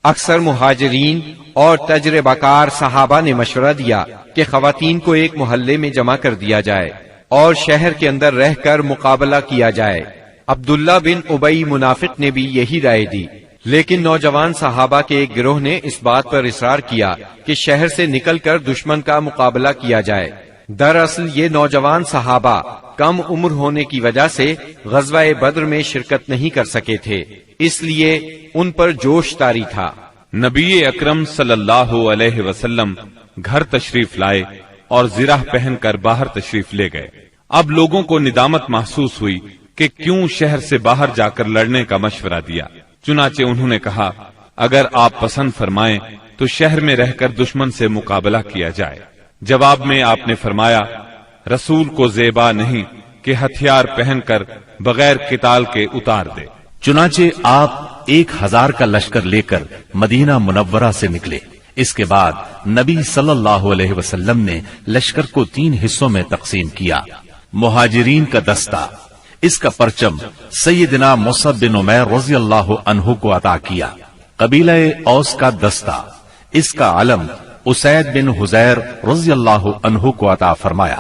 اکثر مہاجرین اور تجربہ کار صحابہ نے مشورہ دیا کہ خواتین کو ایک محلے میں جمع کر دیا جائے اور شہر کے اندر رہ کر مقابلہ کیا جائے۔ عبداللہ بن ابی منافق نے بھی یہی رائے دی، لیکن نوجوان صحابہ کے ایک گروہ نے اس بات پر اصرار کیا کہ شہر سے نکل کر دشمن کا مقابلہ کیا جائے۔ دراصل یہ نوجوان صحابہ کم عمر ہونے کی وجہ سے غزوہ بدر میں شرکت نہیں کر سکے تھے، اس لیے ان پر جوش طاری تھا۔ نبی اکرم صلی اللہ علیہ وسلم گھر تشریف لائے اور زرہ پہن کر باہر تشریف لے گئے۔ اب لوگوں کو ندامت محسوس ہوئی کہ کیوں شہر سے باہر جا کر لڑنے کا مشورہ دیا۔ چنانچہ انہوں نے کہا، اگر آپ پسند فرمائیں تو شہر میں رہ کر دشمن سے مقابلہ کیا جائے۔ جواب میں آپ نے فرمایا، رسول کو زیبا نہیں کہ ہتھیار پہن کر بغیر قتال کے اتار دے۔ چنانچہ آپ 1000 کا لشکر لے کر مدینہ منورہ سے نکلے۔ اس کے بعد نبی صلی اللہ علیہ وسلم نے لشکر کو 3 حصوں میں تقسیم کیا۔ مہاجرین کا دستہ، اس کا پرچم سیدنا مصعب بن عمیر رضی اللہ عنہ کو عطا کیا۔ قبیلہ اوس کا دستہ، اس کا علم اسید بن حزیر رضی اللہ عنہ کو عطا فرمایا۔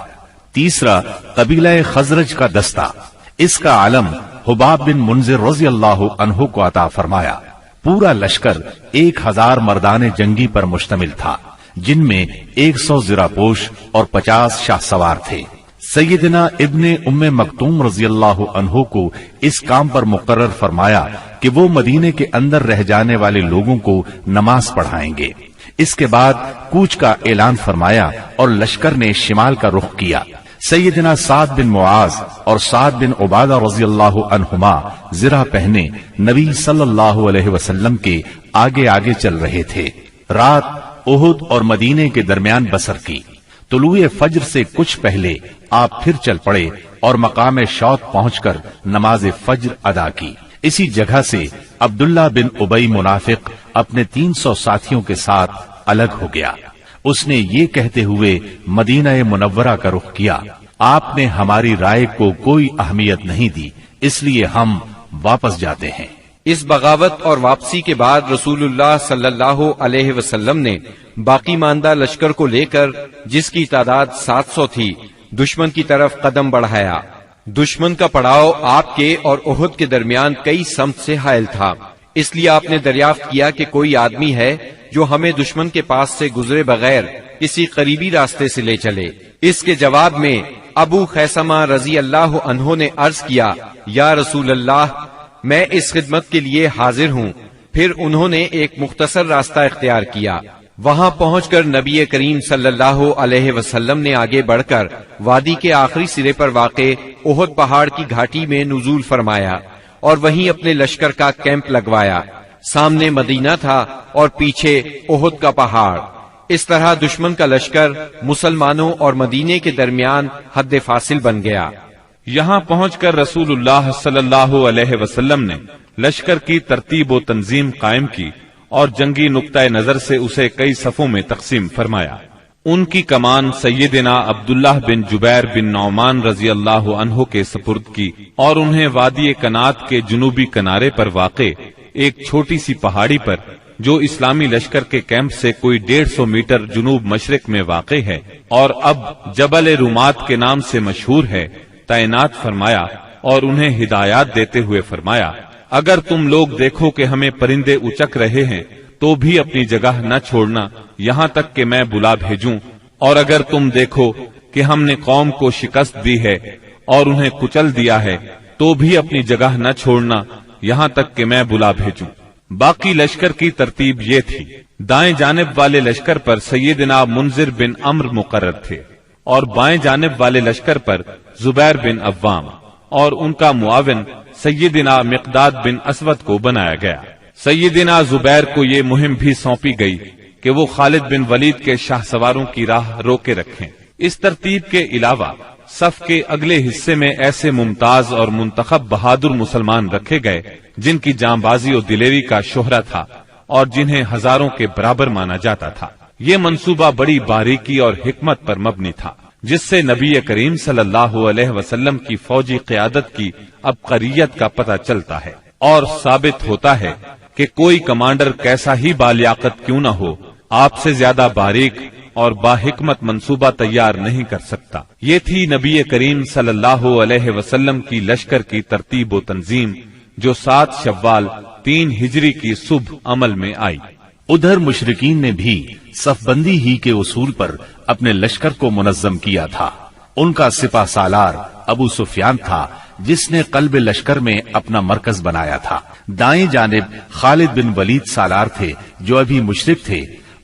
تیسرا قبیلہ خزرج کا دستہ، اس کا علم حباب بن منذر رضی اللہ عنہ کو عطا فرمایا۔ پورا لشکر 1000 مردان جنگی پر مشتمل تھا، جن میں 100 زرہ پوش اور 50 شاہ سوار تھے۔ سیدنا ابن ام مکتوم رضی اللہ عنہ کو اس کام پر مقرر فرمایا کہ وہ مدینے کے اندر رہ جانے والے لوگوں کو نماز پڑھائیں گے۔ اس کے بعد کوچ کا اعلان فرمایا اور لشکر نے شمال کا رخ کیا۔ سیدنا سعد بن معاذ اور سعد بن عبادہ رضی اللہ عنہما زرہ پہنے نبی صلی اللہ علیہ وسلم کے آگے آگے چل رہے تھے۔ رات احد اور مدینے کے درمیان بسر کی۔ طلوع فجر سے کچھ پہلے آپ پھر چل پڑے اور مقام شوط پہنچ کر نماز فجر ادا کی۔ اسی جگہ سے عبداللہ بن ابی منافق اپنے 300 ساتھیوں کے ساتھ الگ ہو گیا۔ اس نے یہ کہتے ہوئے مدینہ منورہ کا رخ کیا، آپ نے ہماری رائے کو کوئی اہمیت نہیں دی، اس لیے ہم واپس جاتے ہیں۔ اس بغاوت اور واپسی کے بعد رسول اللہ صلی اللہ علیہ وسلم نے باقی ماندہ لشکر کو لے کر، جس کی تعداد 700 تھی، دشمن کی طرف قدم بڑھایا۔ دشمن کا پڑاؤ آپ کے اور احد کے درمیان کئی سمت سے حائل تھا، اس لیے آپ نے دریافت کیا کہ کوئی آدمی ہے جو ہمیں دشمن کے پاس سے گزرے بغیر کسی قریبی راستے سے لے چلے۔ اس کے جواب میں ابو خیثمہ رضی اللہ عنہ نے عرض کیا، یا رسول اللہ، میں اس خدمت کے لیے حاضر ہوں۔ پھر انہوں نے ایک مختصر راستہ اختیار کیا۔ وہاں پہنچ کر نبی کریم صلی اللہ علیہ وسلم نے آگے بڑھ کر وادی کے آخری سرے پر واقع احد پہاڑ کی گھاٹی میں نزول فرمایا اور وہیں اپنے لشکر کا کیمپ لگوایا۔ سامنے مدینہ تھا اور پیچھے احد کا پہاڑ۔ اس طرح دشمن کا لشکر مسلمانوں اور مدینے کے درمیان حد فاصل بن گیا۔ یہاں پہنچ کر رسول اللہ صلی اللہ علیہ وسلم نے لشکر کی ترتیب و تنظیم قائم کی اور جنگی نقطۂ نظر سے اسے کئی صفوں میں تقسیم فرمایا۔ ان کی کمان سیدنا عبداللہ بن جبیر بن نعمان رضی اللہ عنہ کے سپرد کی اور انہیں وادی کنات کے جنوبی کنارے پر واقع ایک چھوٹی سی پہاڑی پر جو اسلامی لشکر کے کیمپ سے کوئی 150 میٹر جنوب مشرق میں واقع ہے اور اب جبل رومات کے نام سے مشہور ہے تعینات فرمایا اور انہیں ہدایات دیتے ہوئے فرمایا، اگر تم لوگ دیکھو کہ ہمیں پرندے اچک رہے ہیں تو بھی اپنی جگہ نہ چھوڑنا یہاں تک کہ میں بلا بھیجوں، اور اگر تم دیکھو کہ ہم نے قوم کو شکست دی ہے اور انہیں کچل دیا ہے تو بھی اپنی جگہ نہ چھوڑنا یہاں تک کہ میں بلا بھیجوں۔ باقی لشکر کی ترتیب یہ تھی، دائیں جانب والے لشکر پر سیدنا منذر بن عمرو مقرر تھے اور بائیں جانب والے لشکر پر زبیر بن عوام اور ان کا معاون سیدنا مقداد بن اسود کو بنایا گیا۔ سیدنا زبیر کو یہ مہم بھی سونپی گئی کہ وہ خالد بن ولید کے شاہ سواروں کی راہ روکے رکھیں۔ اس ترتیب کے علاوہ صف کے اگلے حصے میں ایسے ممتاز اور منتخب بہادر مسلمان رکھے گئے جن کی جانبازی اور دلیری کا شہرہ تھا اور جنہیں ہزاروں کے برابر مانا جاتا تھا۔ یہ منصوبہ بڑی باریکی اور حکمت پر مبنی تھا، جس سے نبی کریم صلی اللہ علیہ وسلم کی فوجی قیادت کی عبقریت کا پتہ چلتا ہے اور ثابت ہوتا ہے کہ کوئی کمانڈر کیسا ہی بالیاقت کیوں نہ ہو، آپ سے زیادہ باریک اور باحکمت منصوبہ تیار نہیں کر سکتا۔ یہ تھی نبی کریم صلی اللہ علیہ وسلم کی لشکر کی ترتیب و تنظیم جو 7 شوال 3 ہجری کی صبح عمل میں آئی۔ ادھر مشرکین نے بھی صف بندی ہی کے اصول پر اپنے لشکر کو منظم کیا تھا۔ ان کا سپہ سالار ابو سفیان تھا جس نے قلب لشکر میں اپنا مرکز بنایا تھا۔ دائیں جانب خالد بن ولید سالار تھے جو ابھی مشرک تھے،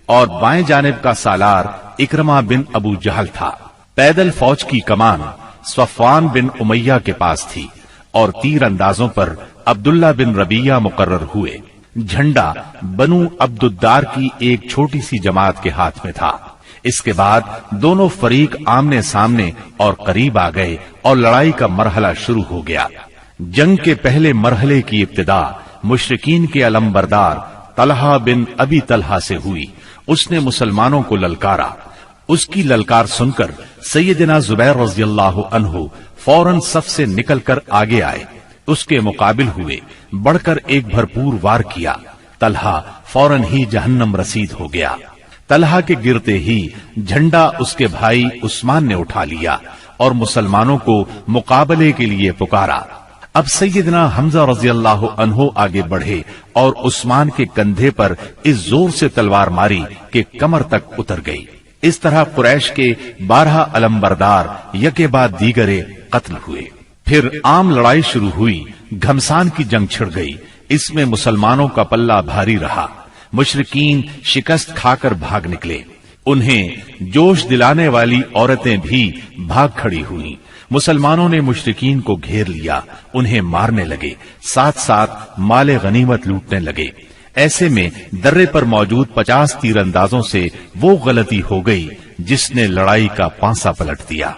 اور بائیں جانب کا سالار اکرمہ بن ابو جہل تھا۔ پیدل فوج کی کمان صفوان بن امیہ کے پاس تھی اور تیر اندازوں پر عبداللہ بن ربیہ مقرر ہوئے۔ جھنڈا بنو عبد الدار کی ایک چھوٹی سی جماعت کے ہاتھ میں تھا۔ اس کے بعد دونوں فریق آمنے سامنے اور قریب آ گئے اور لڑائی کا مرحلہ شروع ہو گیا۔ جنگ کے پہلے مرحلے کی ابتدا مشرکین کے علمبردار طلحہ بن ابی طلحہ سے ہوئی۔ اس نے مسلمانوں کو للکارا۔ اس کی للکار سن کر سیدنا زبیر رضی اللہ عنہ فوراً صف سے نکل کر آگے آئے، اس کے مقابل ہوئے، بڑھ کر ایک بھرپور وار کیا۔ طلحہ فوراً ہی جہنم رسید ہو گیا۔ طلحہ کے گرتے ہی جھنڈا اس کے بھائی عثمان نے اٹھا لیا اور مسلمانوں کو مقابلے کے لیے پکارا۔ اب سیدنا حمزہ رضی اللہ عنہ آگے بڑھے اور عثمان کے کندھے پر اس زور سے تلوار ماری کہ کمر تک اتر گئی۔ اس طرح قریش کے 12 علمبردار یکے بعد دیگرے قتل ہوئے۔ پھر عام لڑائی شروع ہوئی۔ گھمسان کی جنگ چھڑ گئی۔ اس میں مسلمانوں کا پلہ بھاری رہا۔ مشرکین شکست کھا کر بھاگ نکلے۔ انہیں جوش دلانے والی عورتیں بھی بھاگ کھڑی ہوئیں۔ مسلمانوں نے مشرکین کو گھیر لیا، انہیں مارنے لگے، ساتھ ساتھ مال غنیمت لوٹنے لگے۔ ایسے میں درے پر موجود 50 تیر اندازوں سے وہ غلطی ہو گئی جس نے لڑائی کا پانسا پلٹ دیا۔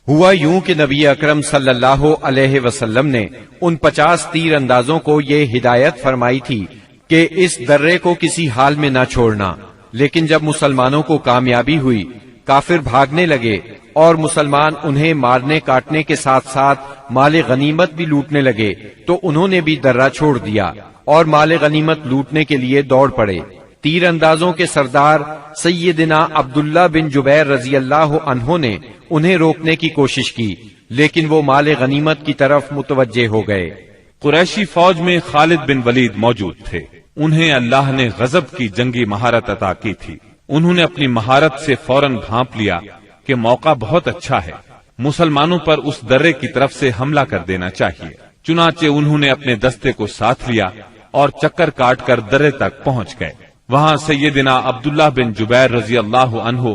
ہوا یوں کہ نبی اکرم صلی اللہ علیہ وسلم نے ان 50 تیر اندازوں کو یہ ہدایت فرمائی تھی کہ اس درے کو کسی حال میں نہ چھوڑنا، لیکن جب مسلمانوں کو کامیابی ہوئی، کافر بھاگنے لگے اور مسلمان انہیں مارنے کاٹنے کے ساتھ ساتھ مال غنیمت بھی لوٹنے لگے، تو انہوں نے بھی درہ چھوڑ دیا اور مال غنیمت لوٹنے کے لیے دوڑ پڑے۔ تیر اندازوں کے سردار سیدنا عبداللہ بن جبیر رضی اللہ عنہ نے انہیں روکنے کی کوشش کی، لیکن وہ مال غنیمت کی طرف متوجہ ہو گئے۔ قریشی فوج میں خالد بن ولید موجود تھے۔ انہیں اللہ نے غضب کی جنگی مہارت عطا کی تھی۔ انہوں نے اپنی مہارت سے فوراً بھانپ لیا کہ موقع بہت اچھا ہے، مسلمانوں پر اس درے کی طرف سے حملہ کر دینا چاہیے۔ چنانچہ انہوں نے اپنے دستے کو ساتھ لیا اور چکر کاٹ کر درے تک پہنچ گئے۔ وہاں سیدنا عبداللہ بن جبیر رضی اللہ عنہ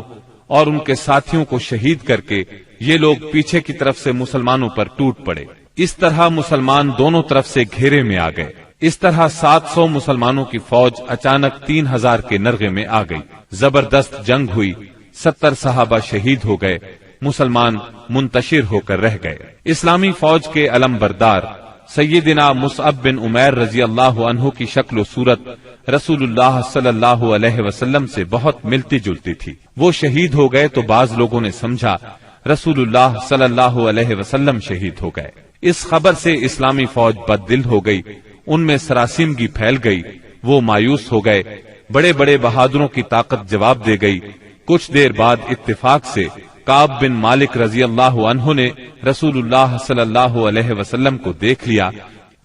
اور ان کے ساتھیوں کو شہید کر کے یہ لوگ پیچھے کی طرف سے مسلمانوں پر ٹوٹ پڑے۔ اس طرح مسلمان دونوں طرف سے گھیرے میں آ گئے۔ اس طرح 700 مسلمانوں کی فوج اچانک 3000 کے نرغے میں آ گئی۔ زبردست جنگ ہوئی، 70 صحابہ شہید ہو گئے، مسلمان منتشر ہو کر رہ گئے۔ اسلامی فوج کے علم بردار سیدنا مصعب بن عمیر رضی اللہ عنہ کی شکل و صورت رسول اللہ صلی اللہ علیہ وسلم سے بہت ملتی جلتی تھی۔ وہ شہید ہو گئے تو بعض لوگوں نے سمجھا رسول اللہ صلی اللہ علیہ وسلم شہید ہو گئے۔ اس خبر سے اسلامی فوج بد دل ہو گئی، ان میں سراسیمگی پھیل گئی، وہ مایوس ہو گئے، بڑے بڑے بہادروں کی طاقت جواب دے گئی۔ کچھ دیر بعد اتفاق سے کعب بن مالک رضی اللہ عنہ نے رسول اللہ صلی اللہ علیہ وسلم کو دیکھ لیا۔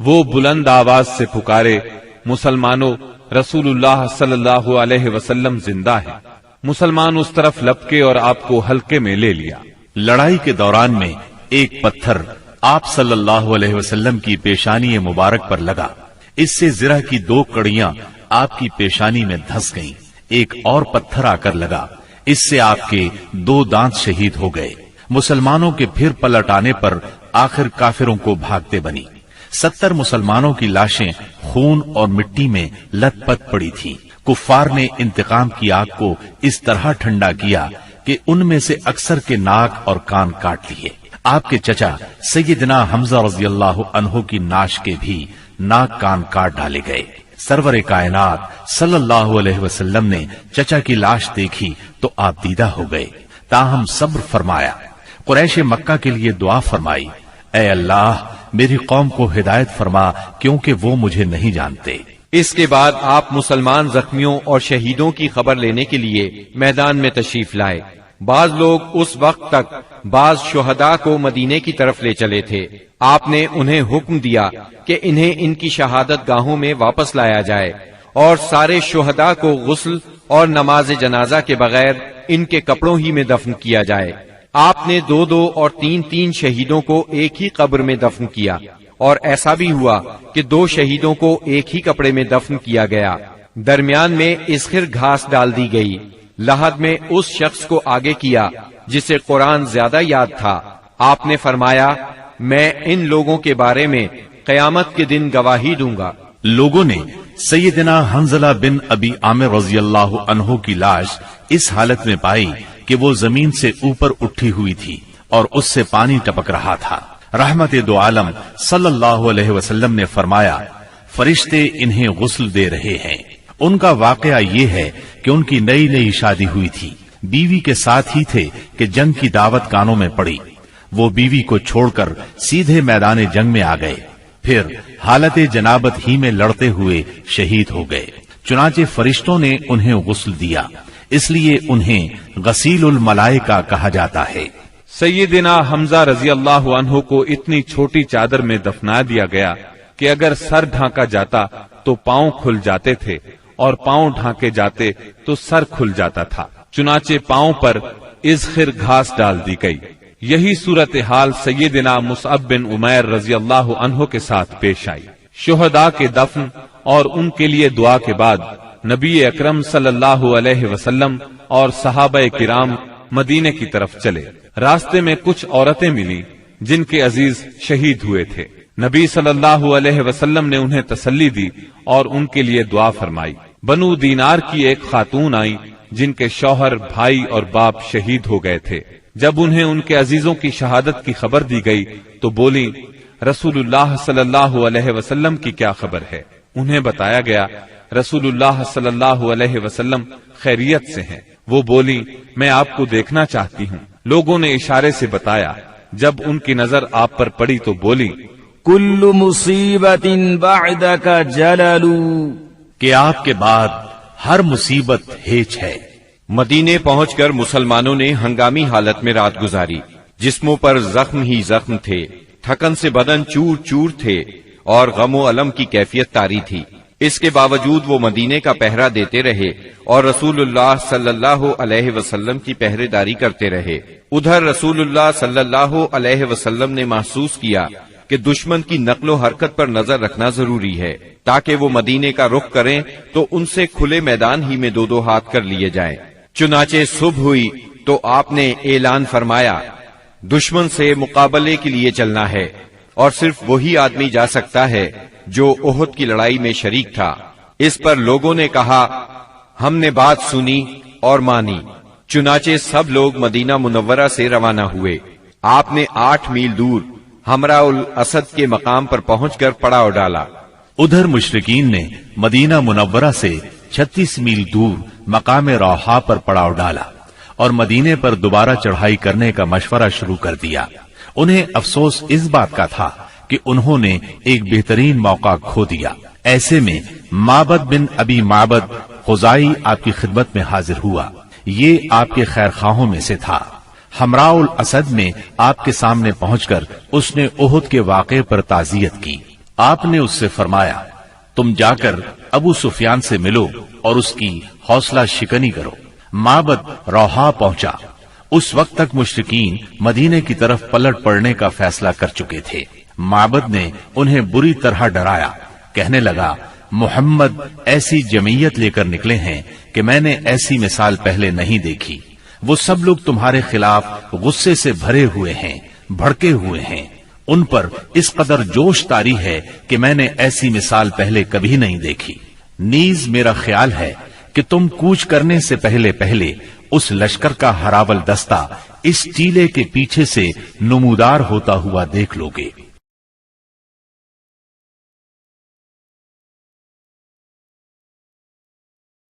وہ بلند آواز سے پکارے، مسلمانوں، رسول اللہ صلی اللہ علیہ وسلم زندہ ہے۔ مسلمان اس طرف لپکے اور آپ کو حلقے میں لے لیا۔ لڑائی کے دوران میں ایک پتھر آپ صلی اللہ علیہ وسلم کی پیشانی مبارک پر لگا، اس سے زرہ کی 2 کڑیاں آپ کی پیشانی میں دھس گئیں۔ ایک اور پتھر آ کر لگا، اس سے آپ کے 2 دانت شہید ہو گئے۔ مسلمانوں کے پھر پلٹ آنے پر آخر کافروں کو بھاگتے بنی۔ 70 مسلمانوں کی لاشیں خون اور مٹی میں لت پت پڑی تھی۔ کفار نے انتقام کی آگ کو اس طرح ٹھنڈا کیا کہ ان میں سے اکثر کے ناک اور کان کاٹ لیے۔ آپ کے چچا سیدنا حمزہ رضی اللہ عنہ کی ناش کے بھی ناک کان کاٹ ڈالے گئے۔ سرور کائنات صلی اللہ علیہ وسلم نے چچا کی لاش دیکھی تو آپ دیدہ ہو گئے، تاہم صبر فرمایا۔ قریش مکہ کے لیے دعا فرمائی، اے اللہ میری قوم کو ہدایت فرما کیونکہ وہ مجھے نہیں جانتے۔ اس کے بعد آپ مسلمان زخمیوں اور شہیدوں کی خبر لینے کے لیے میدان میں تشریف لائے۔ بعض لوگ اس وقت تک بعض شہداء کو مدینے کی طرف لے چلے تھے۔ آپ نے انہیں حکم دیا کہ انہیں ان کی شہادت گاہوں میں واپس لایا جائے اور سارے شہداء کو غسل اور نماز جنازہ کے بغیر ان کے کپڑوں ہی میں دفن کیا جائے۔ آپ نے 2 اور 3 شہیدوں کو ایک ہی قبر میں دفن کیا، اور ایسا بھی ہوا کہ 2 شہیدوں کو ایک ہی کپڑے میں دفن کیا گیا۔ درمیان میں اسخر گھاس ڈال دی گئی۔ لحد میں اس شخص کو آگے کیا جسے قرآن زیادہ یاد تھا۔ آپ نے فرمایا، میں ان لوگوں کے بارے میں قیامت کے دن گواہی دوں گا۔ لوگوں نے سیدنا حنظلہ بن ابی عامر رضی اللہ عنہ کی لاش اس حالت میں پائی کہ وہ زمین سے اوپر اٹھی ہوئی تھی اور اس سے پانی ٹپک رہا تھا۔ رحمت دو عالم صلی اللہ علیہ وسلم نے فرمایا، فرشتے انہیں غسل دے رہے ہیں۔ ان کا واقعہ یہ ہے کہ ان کی نئی شادی ہوئی تھی، بیوی کے ساتھ ہی تھے کہ جنگ کی دعوت کانوں میں پڑی۔ وہ بیوی کو چھوڑ کر سیدھے میدان جنگ میں آ گئے، پھر حالت جنابت ہی میں لڑتے ہوئے شہید ہو گئے۔ چنانچہ فرشتوں نے انہیں غسل دیا، اس لیے انہیں غسیل الملائکہ کہا جاتا ہے۔ سیدنا حمزہ رضی اللہ عنہ کو اتنی چھوٹی چادر میں دفنا دیا گیا کہ اگر سر ڈھانکا جاتا تو پاؤں کھل جاتے تھے اور پاؤں ڈھانکے جاتے تو سر کھل جاتا تھا۔ چنانچہ پاؤں پر اذخر گھاس ڈال دی گئی۔ یہی صورتحال سیدنا مصعب بن عمیر رضی اللہ عنہ کے ساتھ پیش آئی۔ شہداء کے دفن اور ان کے لیے دعا کے بعد نبی اکرم صلی اللہ علیہ وسلم اور صحابہ کرام مدینے کی طرف چلے۔ راستے میں کچھ عورتیں ملی جن کے عزیز شہید ہوئے تھے۔ نبی صلی اللہ علیہ وسلم نے انہیں تسلی دی اور ان کے لیے دعا فرمائی۔ بنو دینار کی ایک خاتون آئی جن کے شوہر، بھائی اور باپ شہید ہو گئے تھے۔ جب انہیں ان کے عزیزوں کی شہادت کی خبر دی گئی تو بولی، رسول اللہ صلی اللہ علیہ وسلم کی کیا خبر ہے؟ انہیں بتایا گیا رسول اللہ صلی اللہ علیہ وسلم خیریت سے ہیں۔ وہ بولی، میں آپ کو دیکھنا چاہتی ہوں۔ لوگوں نے اشارے سے بتایا۔ جب ان کی نظر آپ پر پڑی تو بولی، کل مصیبت بعدک جلل، کہ آپ کے بعد ہر مصیبت ہیچ ہے۔ مدینے پہنچ کر مسلمانوں نے ہنگامی حالت میں رات گزاری۔ جسموں پر زخم ہی زخم تھے، تھکن سے بدن چور چور تھے اور غم و الم کی کیفیت طاری تھی۔ اس کے باوجود وہ مدینے کا پہرا دیتے رہے اور رسول اللہ صلی اللہ علیہ وسلم کی پہرے داری کرتے رہے۔ ادھر رسول اللہ صلی اللہ علیہ وسلم نے محسوس کیا کہ دشمن کی نقل و حرکت پر نظر رکھنا ضروری ہے تاکہ وہ مدینے کا رخ کریں تو ان سے کھلے میدان ہی میں 2 ہاتھ کر لیے جائیں۔ چنانچہ صبح ہوئی تو آپ نے اعلان فرمایا، دشمن سے مقابلے کے لیے چلنا ہے اور صرف وہی آدمی جا سکتا ہے جو احد کی لڑائی میں شریک تھا۔ اس پر لوگوں نے کہا، ہم نے بات سنی اور مانی۔ چنانچہ سب لوگ مدینہ منورہ سے روانہ ہوئے۔ آپ نے 8 میل دور ہمراء الاسد کے مقام پر پہنچ کر پڑاؤ ڈالا۔ ادھر مشرکین نے مدینہ منورہ سے 36 میل دور مقام روحا پر پڑاؤ ڈالا اور مدینے پر دوبارہ چڑھائی کرنے کا مشورہ شروع کر دیا۔ انہیں افسوس اس بات کا تھا کہ انہوں نے ایک بہترین موقع کھو دیا۔ ایسے میں معبد بن ابی معبد خزائی آپ کی خدمت میں حاضر ہوا۔ یہ آپ کے خیر خواہوں میں سے تھا۔ ہمراء الاسد میں آپ کے سامنے پہنچ کر اس نے احد کے واقعے پر تعزیت کی۔ آپ نے اس سے فرمایا، تم جا کر ابو سفیان سے ملو اور اس کی حوصلہ شکنی کرو۔ معبد روحا پہنچا۔ اس وقت تک مشرکین مدینے کی طرف پلٹ پڑنے کا فیصلہ کر چکے تھے۔ معبد نے انہیں بری طرح ڈرایا، کہنے لگا، محمد ایسی جمعیت لے کر نکلے ہیں کہ میں نے ایسی مثال پہلے نہیں دیکھی۔ وہ سب لوگ تمہارے خلاف غصے سے بھرے ہوئے ہیں، بھڑکے ہوئے ہیں۔ ان پر اس قدر جوش طاری ہے کہ میں نے ایسی مثال پہلے کبھی نہیں دیکھی۔ نیز میرا خیال ہے کہ تم کوچ کرنے سے پہلے پہلے اس لشکر کا ہراول دستہ اس ٹیلے کے پیچھے سے نمودار ہوتا ہوا دیکھ لو گے۔